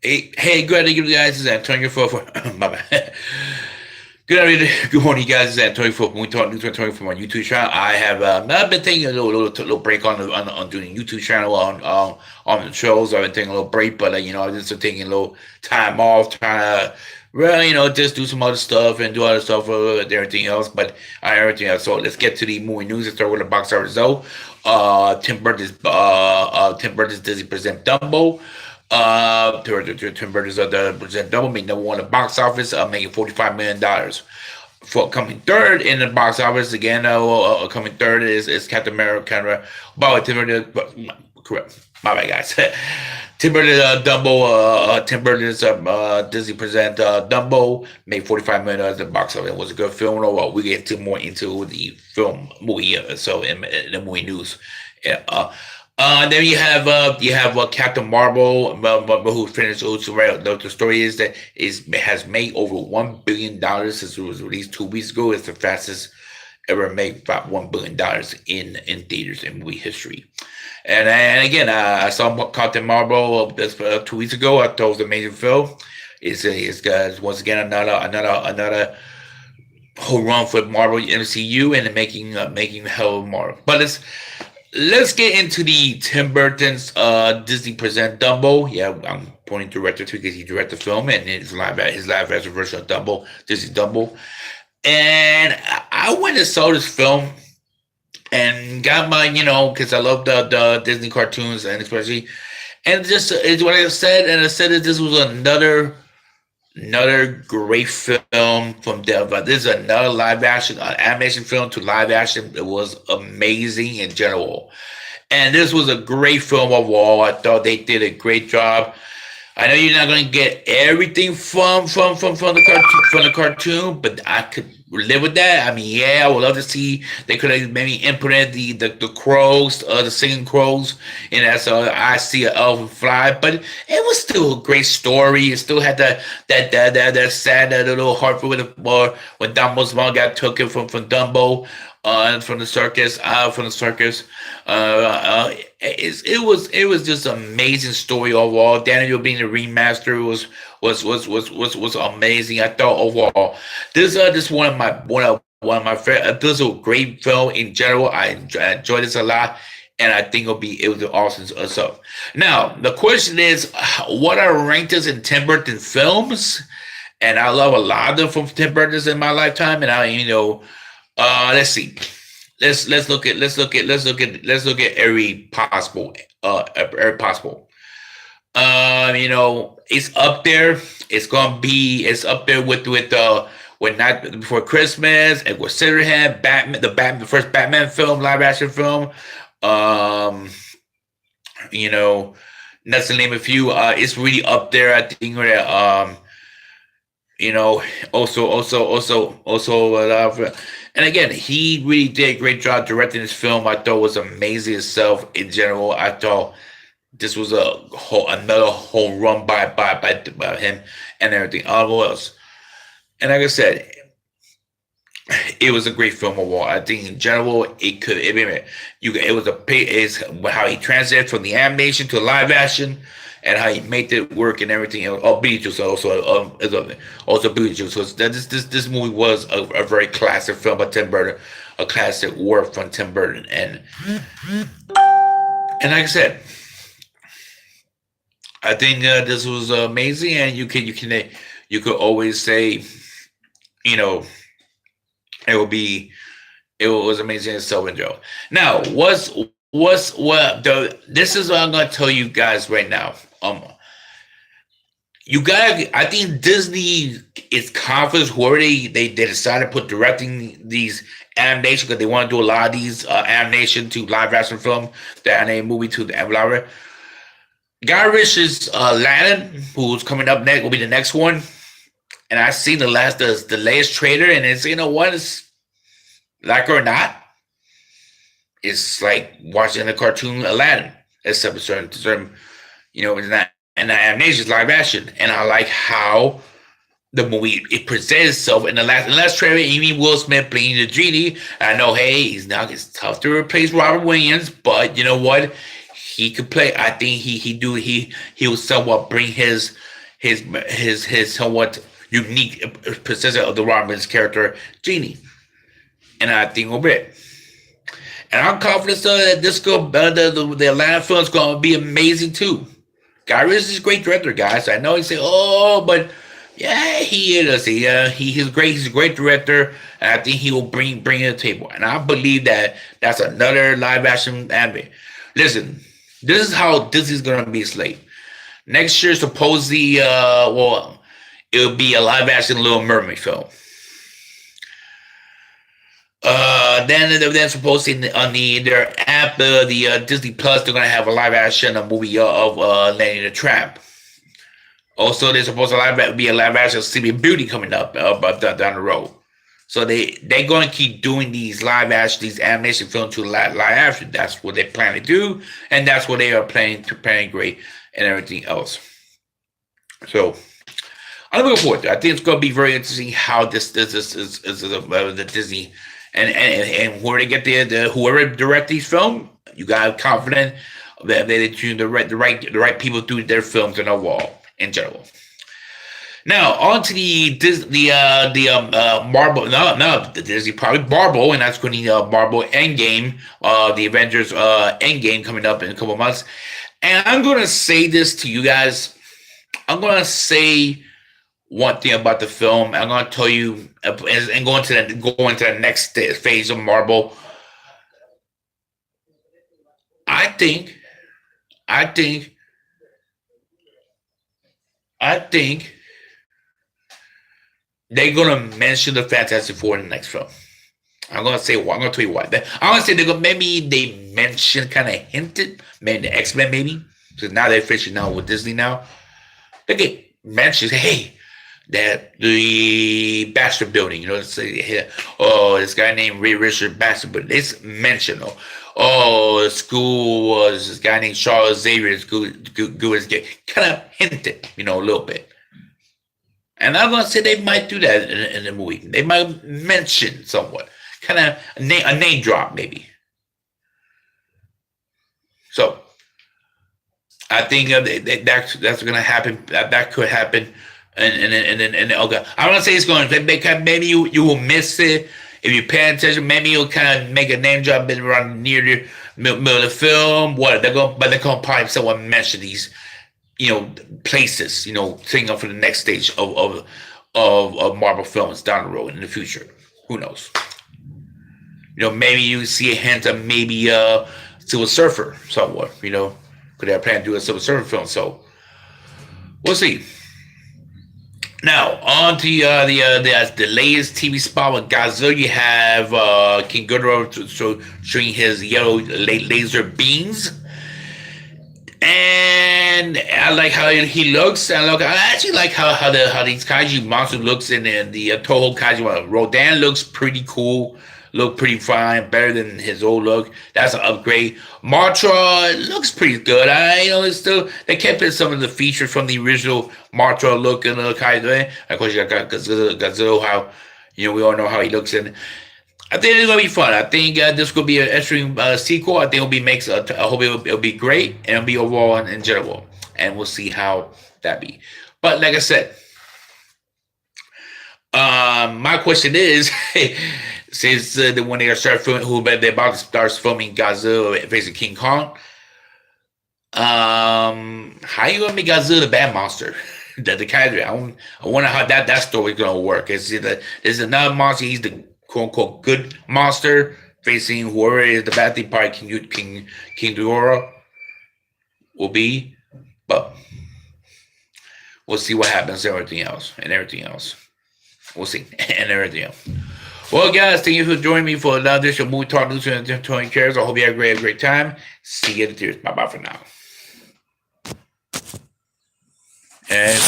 Hey, good evening, guys. This is Antonio for my bad. Good morning, guys. This is Antonio for we talk news Antonio from my YouTube channel. I have I've been taking a little break on doing YouTube channel on the shows. I've been taking a little break, but I've just been taking a little time off, trying to well, just do some other stuff and do other stuff and everything else. But everything else. So let's get to the movie news and start with the box office result. Tim Burton's Disney present Dumbo. Tim Burton's the present Dumbo made number one at the box office, making $45 million. For coming third in the box office again, coming third is Captain America. By Tim Burton, correct. My bad, guys. Tim Burton, Dumbo. Tim Burton's Disney present Dumbo made $45 million at the box office. It was a good film. Well, we get more into the film movie. So in the movie news, yeah. Then you have Captain Marvel, who finished. The story is that has made over $1 billion since it was released 2 weeks ago. It's the fastest ever made, about $1 billion in theaters in movie history. And again, I saw Captain Marvel this 2 weeks ago. I thought it was an amazing film. It's once again another whole run for Marvel MCU and making hell of Marvel. But let's get into the Tim Burton's Disney present Dumbo. Yeah, I'm pointing director too because he directed the film and his live action version of Dumbo, Disney Dumbo. And I went and saw this film and got my, because I love the Disney cartoons and especially, and just it's what I said, and I said that this was another great film from Denver. This is another live action, animation film to live action. It was amazing in general. And this was a great film overall. I thought they did a great job. I know you're not going to get everything from the cartoon, but I could live with that. I mean, yeah, I would love to see they could have maybe implemented the crows, the singing crows, and that's I see an elephant fly. But it was still a great story. It still had that sad, that little heart when Dumbo's mom got taken from Dumbo. From the circus, it was just an amazing story overall. Daniel being the remaster was amazing. I thought overall this one of my favorite. This is a great film in general. I enjoyed this a lot, and I think it was awesome stuff. Now the question is, what are ranked as in Tim Burton films? And I love a lot of them from Tim Burton's in my lifetime, and let's see. Let's look at every possible. It's up there. It's up there with Night Before Christmas and with Scissorhands, the first Batman film, live action film. That's to name a few. It's really up there. I think also, and again, he really did a great job directing this film. I thought it was amazing itself in general. I thought this was another whole run by him and everything else. And like I said, it was a great film overall. I think in general, it's how he translated from the animation to live action, and how he made it work and everything else. Oh, Beetlejuice also Beetlejuice. So this movie was a very classic film by Tim Burton, a classic work from Tim Burton, and like I said, I think this was amazing, and you could always say, it was amazing itself in Joe. Now, this is what I'm gonna tell you guys right now. I think Disney is confident whoever they decided to put directing these animation, because they want to do a lot of these animation to live action film, the animated movie to the live. Guy Ritchie's Aladdin, who's coming up next, will be the next one. And I seen the latest trailer, and it's it's like or not, it's like watching a cartoon Aladdin, except for certain it's not, and the animation is live action, and I like how the movie it presents itself in the last trailer. Even Will Smith playing the genie. I know, hey, it's tough to replace Robert Williams, but you know what? he could play. I think he will somewhat bring his somewhat unique perception of the Robin's character Genie, and I think will be. And I'm confident that the Atlanta film is going to be amazing too. Guy Ritchie is a great director, guys. I know you say, "Oh, but yeah, he is. He's great. He's a great director, and I think he will bring it to the table." And I believe that that's another live action anime. Listen, this is how Disney's going to be slate next year. Supposedly, it'll be a live action Little Mermaid film. Then supposedly on their app, the Disney Plus, they're gonna have a live action a movie of Lady the Tramp. Also, there's supposed to be a live action Sleeping Beauty coming up down the road. So they're gonna keep doing these these animation films to live action. That's what they plan to do, and that's what they are planning great and everything else. So I'm looking forward to it. I think it's gonna be very interesting how this is the Disney. And where they get whoever direct these films, you got confident that they choose the right people to do their films on the wall in general. Now on to Marvel, no the Disney probably Marvel, and that's going to be Marvel Endgame, the Avengers Endgame coming up in a couple of months. And I'm going to say this to you guys. I'm going to say one thing about the film. I'm going to tell you, and going to the next phase of Marvel. I think they're going to mention the Fantastic Four in the next film. I'm going to say why. I'm going to tell you why. I'm going to say maybe they mentioned, kind of hinted, maybe the X-Men, maybe. Because now they're fishing now with Disney now. They get mentioned, hey, that the Baxter Building, say, oh, this guy named Ray Richard Baxter, but it's mentioned, the school was this guy named Charles Xavier, kind of hinted, a little bit. And I'm going to say they might do that in the movie. They might mention somewhat, kind of a name drop, maybe. So, I think that's going to happen. That could happen. And then okay, I don't say it's going to maybe you will miss it if you pay attention. Maybe you'll kind of make a name drop around near the middle of the film. But they're going to probably someone mention these, places, setting up for the next stage of Marvel films down the road in the future. Who knows? Maybe you see a hint of maybe Silver Surfer somewhere. Because they're planning to do a Silver Surfer film. So we'll see. Now, on to the latest TV spot with Godzilla. You have King Ghidorah showing his yellow laser beams. And I like how he looks. I actually like how these kaiju monsters looks in the Toho kaiju. Rodan looks pretty cool. Look pretty fine, better than his old look. That's an upgrade. Mothra looks pretty good. It's still, they kept in some of the features from the original Mothra look and kaiju. Of course, you got Godzilla, how we all know how he looks. And I think it's gonna be fun. I think this could be an interesting sequel. I think it'll be I hope it'll be great and it'll be overall in general. And we'll see how that be. But like I said, my question is. Since when they start filming, they're about to start filming Godzilla facing King Kong, how you gonna make Godzilla the bad monster? the character. I wonder how that story is gonna work. Is another monster? He's the quote unquote good monster facing whoever is the bad thing. Probably King Ghidorah will be, but we'll see what happens. And everything else. We'll see and everything else. Well, guys, thank you for joining me for another edition of Movie Talk News and Tony Cares. I hope you had a great time. See you in the theaters. Bye-bye for now. And